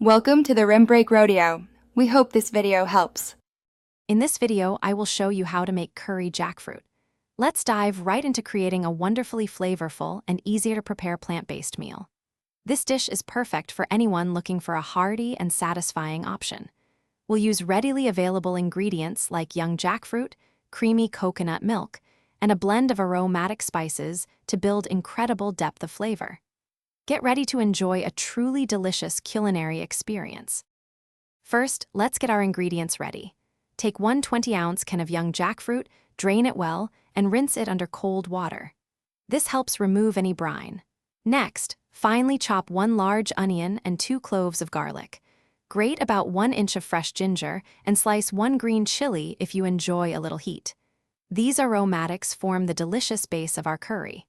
Welcome to the Rim Break Rodeo. We hope this video helps. In this video, I will show you how to make curry jackfruit. Let's dive right into creating a wonderfully flavorful and easier-to-prepare plant-based meal. This dish is perfect for anyone looking for a hearty and satisfying option. We'll use readily available ingredients like young jackfruit, creamy coconut milk, and a blend of aromatic spices to build incredible depth of flavor. Get ready to enjoy a truly delicious culinary experience. First, let's get our ingredients ready. Take 1 20-ounce can of young jackfruit, drain it well, and rinse it under cold water. This helps remove any brine. Next, finely chop 1 large onion and 2 cloves of garlic. Grate about 1 inch of fresh ginger and slice 1 green chili if you enjoy a little heat. These aromatics form the delicious base of our curry.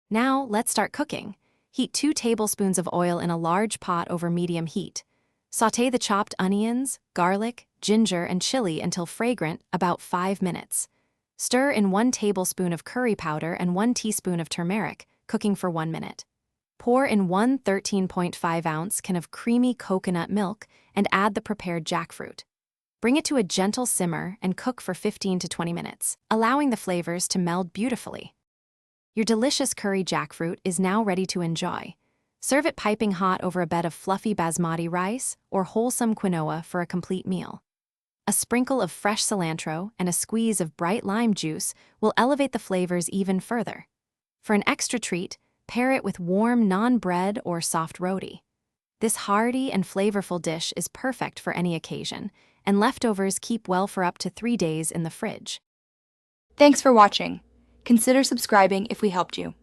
Now, let's start cooking. Heat 2 tablespoons of oil in a large pot over medium heat. Sauté the chopped onions, garlic, ginger, and chili until fragrant, about 5 minutes. Stir in 1 tablespoon of curry powder and 1 teaspoon of turmeric, cooking for 1 minute. Pour in 1 13.5-ounce can of creamy coconut milk and add the prepared jackfruit. Bring it to a gentle simmer and cook for 15 to 20 minutes, allowing the flavors to meld beautifully. Your delicious curry jackfruit is now ready to enjoy. Serve it piping hot over a bed of fluffy basmati rice or wholesome quinoa for a complete meal. A sprinkle of fresh cilantro and a squeeze of bright lime juice will elevate the flavors even further. For an extra treat, pair it with warm naan bread or soft roti. This hearty and flavorful dish is perfect for any occasion, and leftovers keep well for up to 3 days in the fridge. Thanks for watching. Consider subscribing if we helped you.